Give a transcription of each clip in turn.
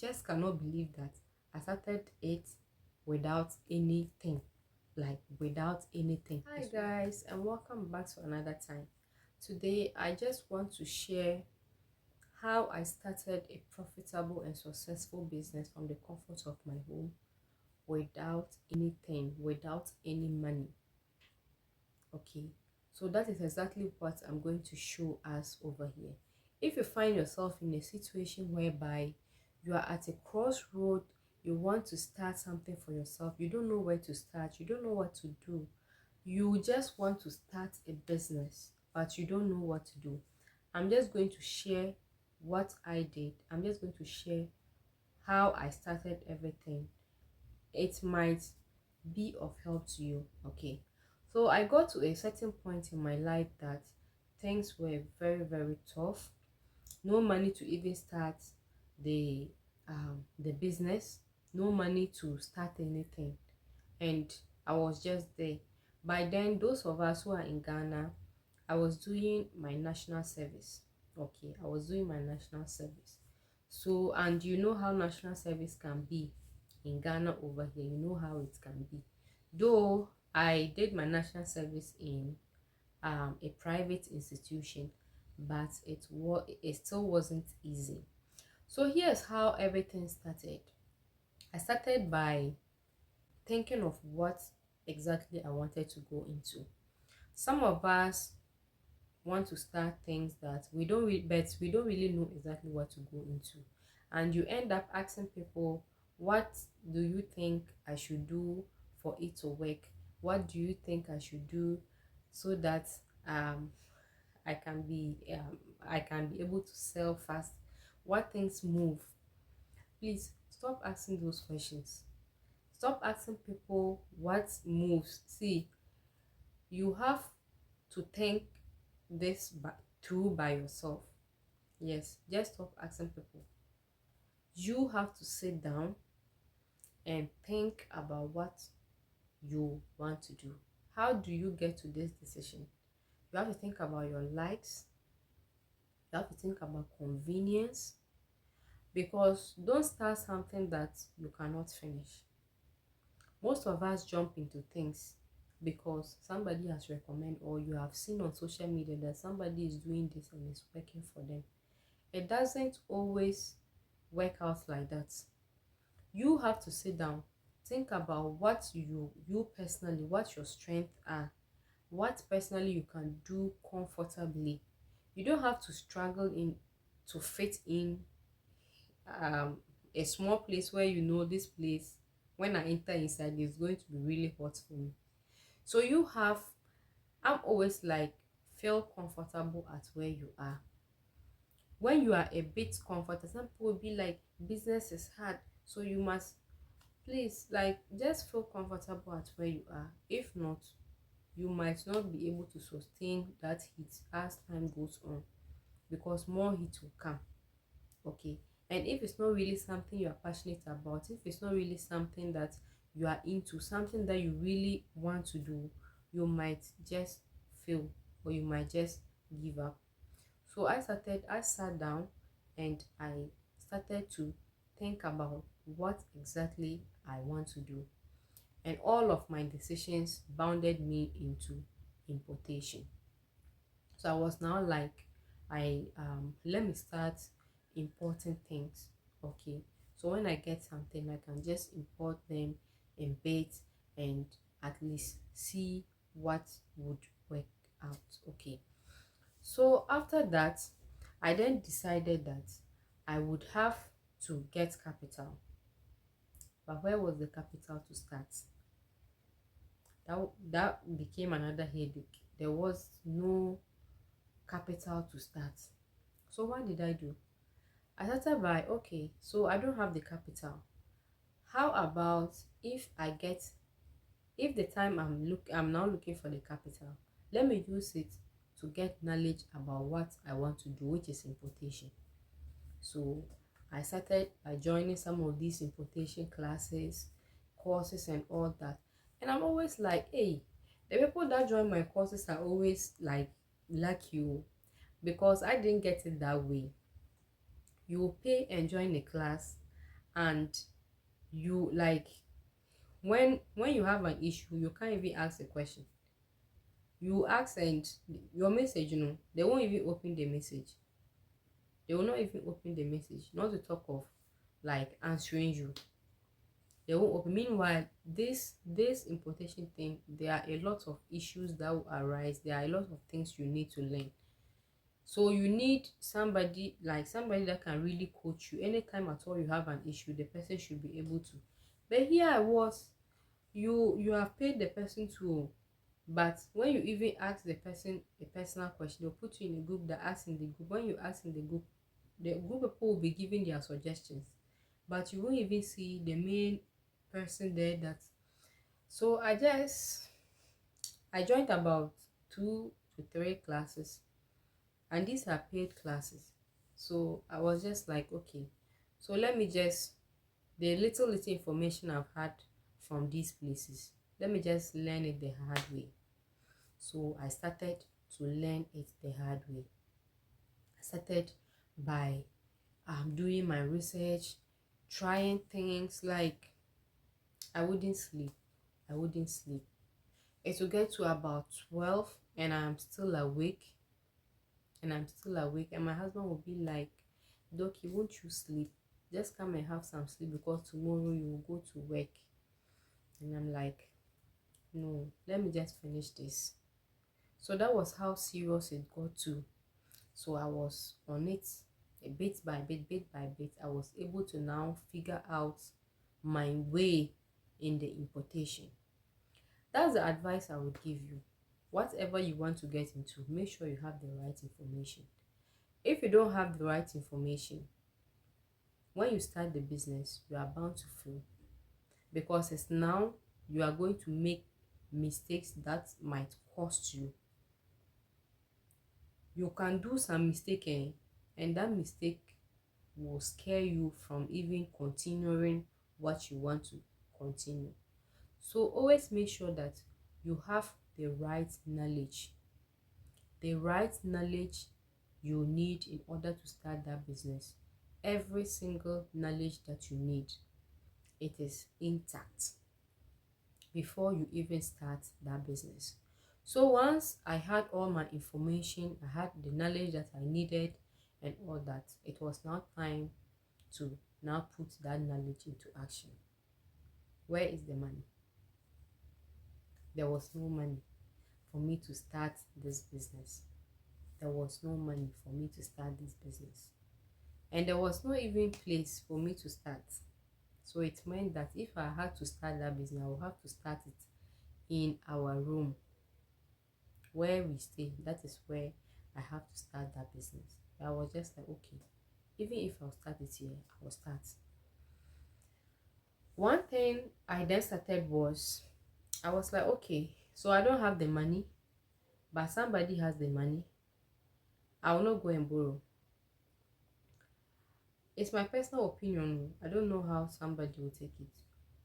just cannot believe that I started it without anything, like without anything. Hi guys, and welcome back to another time. Today I just want to share how I started a profitable and successful business from the comfort of my home without anything, without any money. Okay, so that is exactly what I'm going to show us over here. If you find yourself in a situation whereby you are at a crossroad, you want to start something for yourself, you don't know where to start, you don't know what to do, you just want to start a business but you don't know what to do, I'm just going to share what I did. I'm just going to share how I started everything. It might be of help to you. Okay, so I got to a certain point in my life that things were very, very tough. No money to even start the the business, no money to start anything, and I was just there. By then, those of us who are in Ghana, I was doing my national service. Okay, I was doing my national service. So, and you know how national service can be in Ghana over here, you know how it can be. Though I did my national service in a private institution, but it still wasn't easy. So here's how everything started. I started by thinking of what exactly I wanted to go into. Some of us want to start things that but we don't really know exactly what to go into, and you end up asking people, what do you think I should do for it to work? What do you think I should do so that um I can be able to sell fast? What things move? Please stop asking those questions. Stop asking people what moves. See, you have to think this through by yourself. Yes, just stop asking people. You have to sit down and think about what you want to do. How do you get to this decision? You have to think about your likes. You have to think about convenience, because don't start something that you cannot finish. Most of us jump into things because somebody has recommended, or you have seen on social media that somebody is doing this and it's working for them. It doesn't always work out like that. You have to sit down, think about what you personally, what your strengths are, what personally you can do comfortably. You don't have to struggle in to fit in um a small place where you know this place, when I enter inside it's going to be really hot for me. So I'm always like, feel comfortable at where you are. When you are a bit comfortable, some people will be like, business is hard, so you must, please, like, just feel comfortable at where you are. If not, you might not be able to sustain that heat as time goes on, because more heat will come. Okay, and if it's not really something you are passionate about, if it's not really something that you are into, something that you really want to do, you might just fail, or you might just give up. So I sat down and I started to think about what exactly I want to do. And all of my decisions bounded me into importation. So I was now like, let me start importing things. Okay. So when I get something, I can just import them in bits and at least see what would work out. Okay. So after that, I then decided that I would have to get capital. But where was the capital to start? That became another headache. There was no capital to start. So what did I do? I started by, okay, so I don't have the capital. How about if the time I'm now looking for the capital, let me use it to get knowledge about what I want to do, which is importation. So I started by joining some of these importation classes, courses, and all that. And I'm always like, hey, the people that join my courses are always like you, because I didn't get it that way. You will pay and join a class, and you like when you have an issue, you can't even ask a question. You ask and your message, they won't even open the message. They will not even open the message, not to talk of like answering you. They won't open. Meanwhile, this importation thing, there are a lot of issues that will arise. There are a lot of things you need to learn. So you need somebody that can really coach you. Anytime at all you have an issue, the person should be able to. But here I was, you have paid the person to, but when you even ask the person a personal question, they'll put you in a group that asks in the group. When you ask in the group people will be giving their suggestions, but you won't even see the main person there. That so I joined about 2 to 3 classes, and these are paid classes. So I was just like, okay, so let me just, the little information I've had from these places, let me just learn it the hard way. So I started to learn it the hard way. I started by doing my research, trying things. Like I wouldn't sleep. It will get to about 12 and I'm still awake. And my husband will be like, Dorkie, won't you sleep? Just come and have some sleep because tomorrow you will go to work. And I'm like, no, let me just finish this. So that was how serious it got to. So I was on it a bit by bit. I was able to now figure out my way in the importation. That's the advice I would give you. Whatever you want to get into, make sure you have the right information. If you don't have the right information, when you start the business, you are bound to fail, because it's now you are going to make mistakes that might cost you. You can do some mistake, and that mistake will scare you from even continuing what you want to continue. So always make sure that you have the right knowledge you need in order to start that business. Every single knowledge that you need, it is intact before you even start that business. So once I had all my information, I had the knowledge that I needed and all that, it was now time to now put that knowledge into action. Where is the money? There was no money for me to start this business. There was no money for me to start this business. And there was no even place for me to start. So it meant that if I had to start that business, I would have to start it in our room where we stay. That is where I have to start that business. I was just like, okay, even if I'll start it here, I will start. One thing I then started was, I was like, okay, so I don't have the money, but somebody has the money. I will not go and borrow. It's my personal opinion. I don't know how somebody will take it,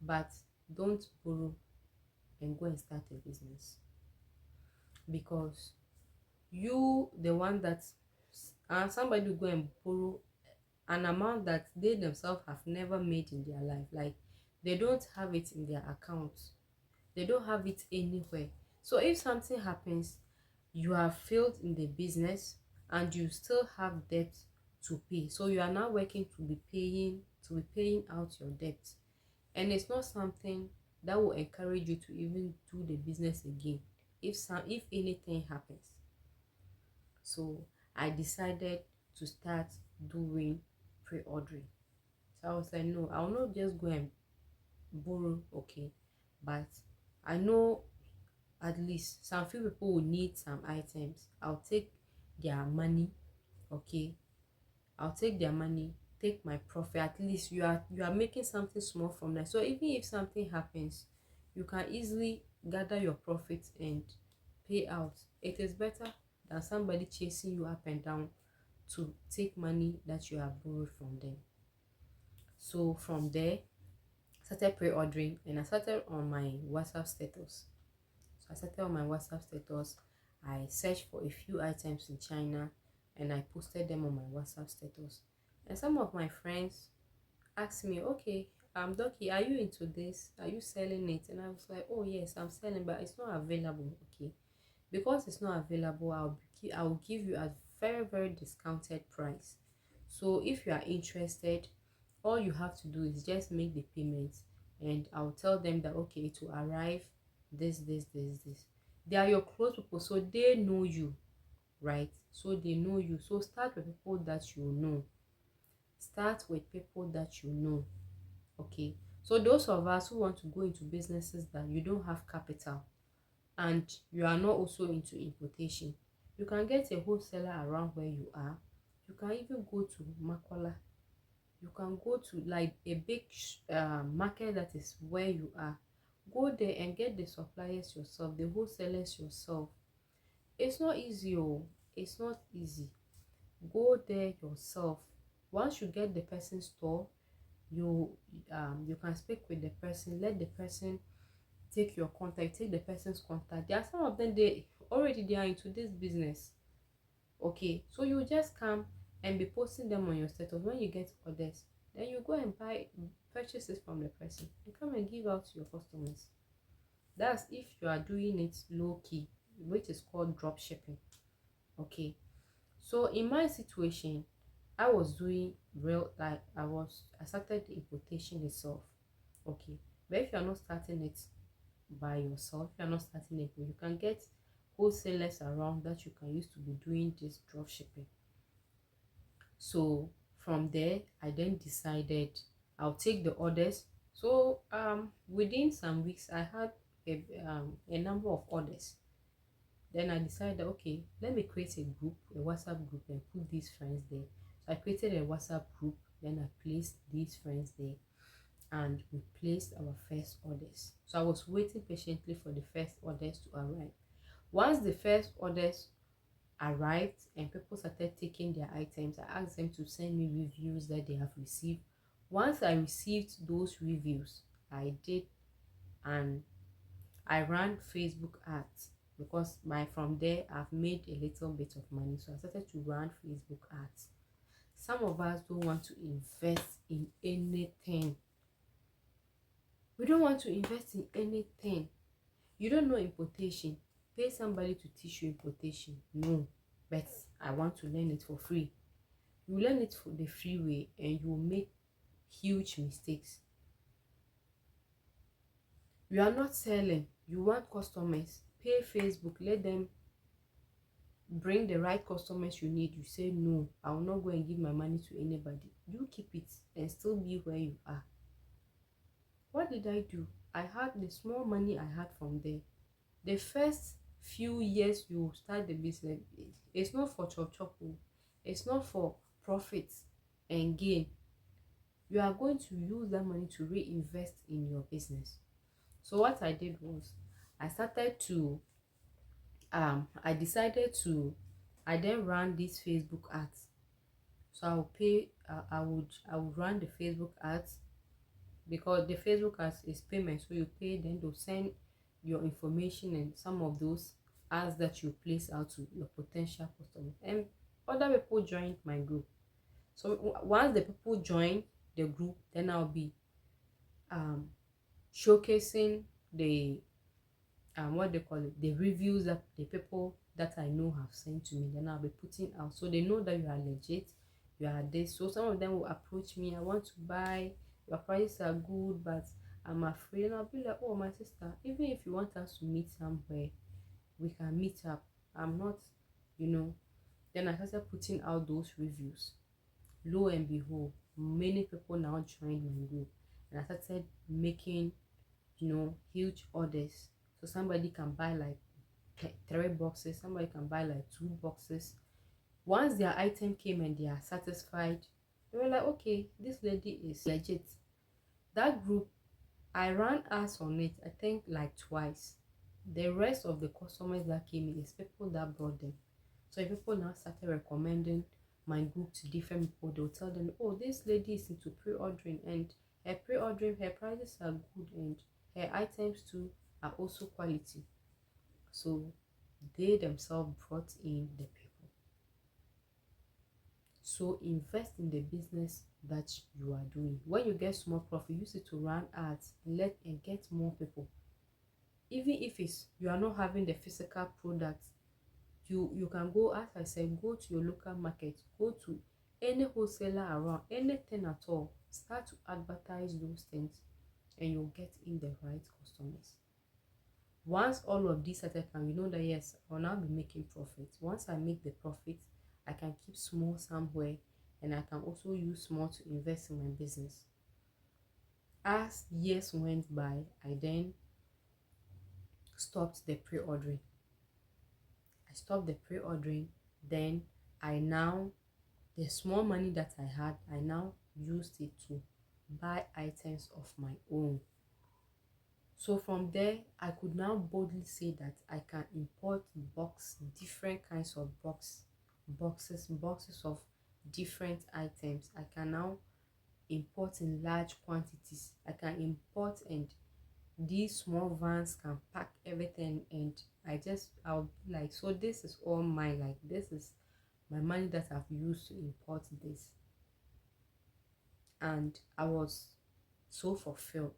but don't borrow and go and start a business, because you, the one that, and somebody will go and borrow an amount that they themselves have never made in their life. Like they don't have it in their account, they don't have it anywhere. So if something happens, you have failed in the business and you still have debt to pay. So you are now working to be paying out your debt, and it's not something that will encourage you to even do the business again if anything happens. So I decided to start doing pre-ordering. So I was like, no, I will not just go and borrow, okay, but I know at least some few people will need some items. I'll take their money, okay, I'll take their money, take my profit. At least you are making something small from that. So even if something happens, you can easily gather your profits and pay out. It is better than somebody chasing you up and down to take money that you have borrowed from them. So from there, I started pre-ordering, and I started on my WhatsApp status. So I started on my WhatsApp status. I searched for a few items in China and I posted them on my WhatsApp status. And some of my friends asked me, okay, Dorkie, are you into this? Are you selling it? And I was like, oh yes, I'm selling, but it's not available. Okay, because it's not available, I'll give you a very very discounted price. So if you are interested, all you have to do is just make the payment, and I'll tell them that okay, it will arrive this. They are your close people, so they know you, right? So they know you. So start with people that you know. Start with people that you know. Okay. So those of us who want to go into businesses that you don't have capital and you are not also into importation, you can get a wholesaler around where you are. You can even go to Makwala. You can go to like a big market that is where you are. Go there and get the suppliers yourself, the wholesalers yourself. It's not easy. Oh, it's not easy. Go there yourself. Once you get the person's store, you you can speak with the person, let the person take your contact, take the person's contact. There are some of them, they are into this business. Okay, so you just come and be posting them on your status. When you get orders, then you go and purchase it from the person and come and give out to your customers. That's if you are doing it low key, which is called drop shipping. Okay, so in my situation, I was doing real, like I started the importation itself. Okay, but if you are not starting it by yourself, you are not starting it, you can get wholesalers around that you can use to be doing this drop shipping. So from there, I then decided I'll take the orders. So within some weeks, I had a number of orders. Then I decided, okay, let me create a group, a WhatsApp group, and put these friends there. So I created a WhatsApp group, then I placed these friends there, and we placed our first orders. So I was waiting patiently for the first orders to arrive. Once the first orders arrived and people started taking their items, I asked them to send me reviews that they have received. Once I received those reviews, I did, and I ran Facebook ads, because from there I've made a little bit of money. So I started to run Facebook ads. Some of us don't want to invest in anything. We don't want to invest in anything. You don't know importation, pay somebody to teach you importation. No, but I want to learn it for free. You learn it for the free way and you will make huge mistakes. You are not selling, you want customers, pay Facebook, let them bring the right customers you need. You say no, I will not go and give my money to anybody. You keep it and still be where you are. What did I do? I had the small money I had from there. The first few years you start the business, it's not for chop. It's not for profit and gain. You are going to use that money to reinvest in your business. So what I did was I started to I decided to I then ran these Facebook ads. So I would pay I would run the Facebook ads, because the Facebook ads is payment. So you pay, then they'll send your information and some of those ads that you place out to your potential customers, and other people joined my group. So once the people join the group, then I'll be showcasing the what they call it, the reviews that the people that I know have sent to me. Then I'll be putting out, so they know that you are legit, you are this. So some of them will approach me, I want to buy, your prices are good, but I'm afraid. And I'll be like, oh my sister, even if you want us to meet somewhere, we can meet up. I'm not, you know. Then I started putting out those reviews. Lo and behold, many people now joined my group, and I started making, huge orders. So somebody can buy like 3 boxes, somebody can buy like 2 boxes. Once their item came and they are satisfied, they were like, okay, this lady is legit. That group, I ran ads on it, I think like twice. The rest of the customers that came in is people that brought them. So if people now started recommending my group to different people, they'll tell them, oh, this lady is into pre-ordering, and her pre-ordering, her prices are good, and her items too are also quality. So they themselves brought in the people. So invest in the business that you are doing. When you get small profit, use it to run ads and get more people. Even if it's you are not having the physical product, you can go, as I said, go to your local market, go to any wholesaler around, anything at all, start to advertise those things, and you'll get in the right customers. Once all of these started coming, you know that yes, I'll now be making profit. Once I make the profit, I can keep small somewhere, and I can also use small to invest in my business. As years went by, I then stopped the pre-ordering. Then the small money that I had, I now used it to buy items of my own. So from there, I could now boldly say that I can import different kinds of boxes of different items. I can now import in large quantities. I can import, and these small vans can pack everything, and I'll be like, so this is all mine. Like, this is my money that I've used to import this. And I was so fulfilled.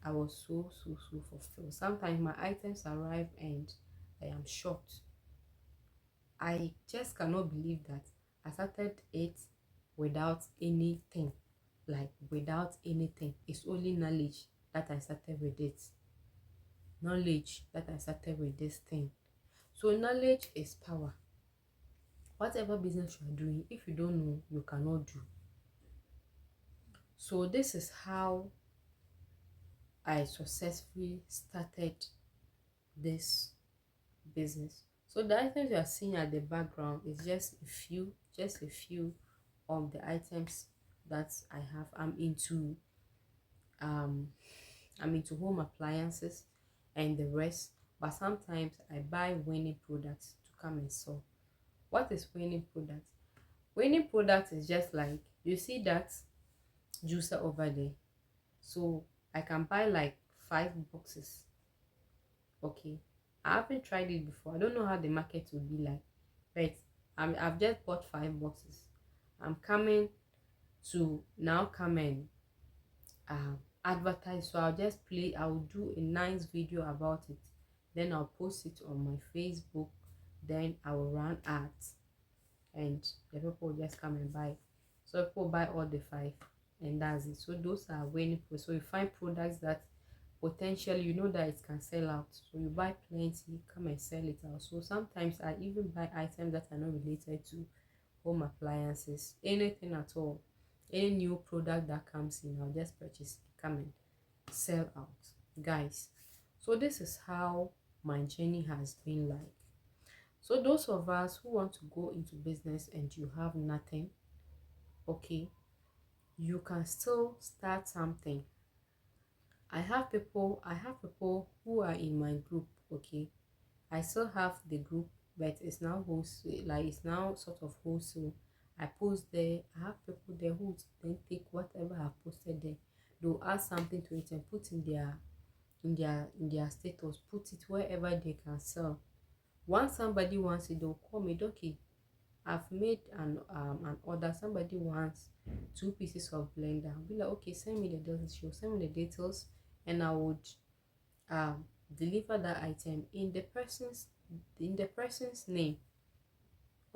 I was so fulfilled. Sometimes my items arrive and I am shocked. I just cannot believe that I started it without anything. Like, without anything. It's only knowledge that I started with it. Knowledge that I started with this thing. So knowledge is power. Whatever business you are doing, if you don't know, you cannot do. So this is how I successfully started this business. So the items you are seeing at the background is just a few of the items that I have. I'm into home appliances and the rest, but sometimes I buy winning products to come and sell. What is winning product? Winning product is just like, you see that juicer over there. So I can buy like 5 boxes. Okay, I haven't tried it before. I don't know how the market will be like, but I've just bought 5 boxes. I'm coming to now come and advertise. So I'll do a nice video about it, then I'll post it on my Facebook, then I will run ads, and the people will just come and buy. So people buy all the 5, and that's it. So those are winning products. So you find products that potentially you know that it can sell out, so you buy plenty, come and sell it out. So sometimes I even buy items that are not related to home appliances, anything at all. Any new product that comes in, I'll just purchase it, come and sell out, guys. So this is how my journey has been like. So those of us who want to go into business and you have nothing, okay, you can still start something. I have people who are in my group, okay. I still have the group, but it's now wholesale, like it's now sort of wholesale. I post there. I have people there who then take whatever I've posted there. They'll add something to it and put in their status, put it wherever they can sell. Once somebody wants it, they'll call me, Dorkie, I've made an order. Somebody wants 2 pieces of blender. I'll be like, okay, send me the details. She'll send me the details, and I would deliver that item in the person's name.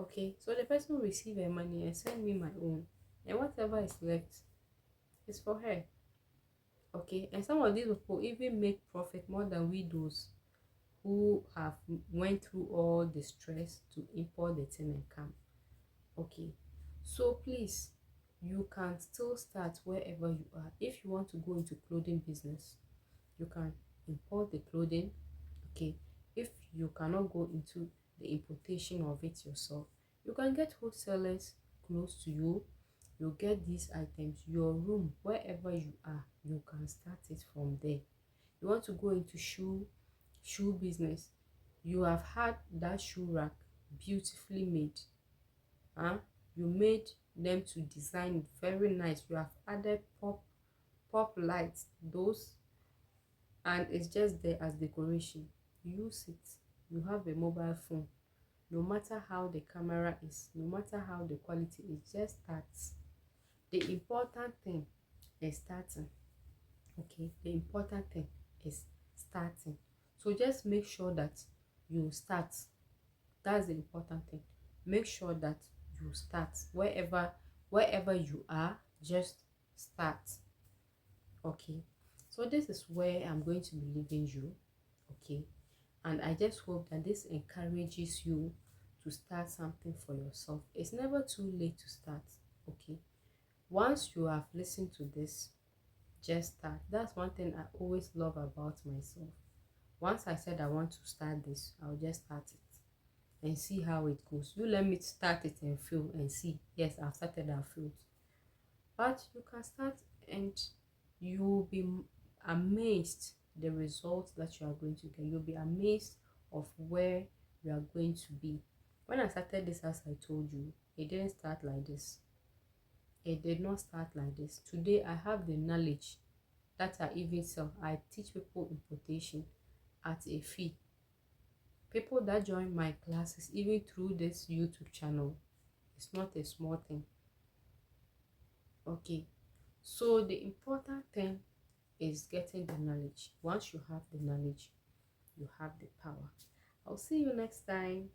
Okay, so the person will receive her money and send me my own, and whatever is left is for her. Okay, and some of these people even make profit more than we those who have went through all the stress to import the thing and come. Okay, so please, you can still start wherever you are. If you want to go into clothing business, you can import the clothing. Okay, if you cannot go into the importation of it yourself, you can get wholesalers close to you. You get these items, your room, wherever you are, you can start it from there. You want to go into shoe business, you have had that shoe rack beautifully made. You made them to design it very nice. You have added pop lights, those, and it's just there as decoration. Use it. You have a mobile phone, No matter how the camera is, no matter how the quality is, just start. The important thing is starting. Okay, the important thing is starting. So just make sure that you start. That's the important thing. Make sure that you start wherever you are. Just start. Okay, so this is where I'm going to be leaving you. Okay, and I just hope that this encourages you to start something for yourself. It's never too late to start. Okay, once you have listened to this, just start. That's one thing I always love about myself. Once I said I want to start this, I'll just start it and see how it goes. You let me start it and fail and see. Yes, I've started, I've failed. But you can start and you'll be amazed the results that you are going to get. You'll be amazed of where you are going to be. When I started this, as I told you, it didn't start like this. It did not start like this. Today I have the knowledge that I even sell. I teach people importation at a fee. People that join my classes, even through this YouTube channel, it's not a small thing. Okay, so the important thing is getting the knowledge. Once you have the knowledge, you have the power. I'll see you next time.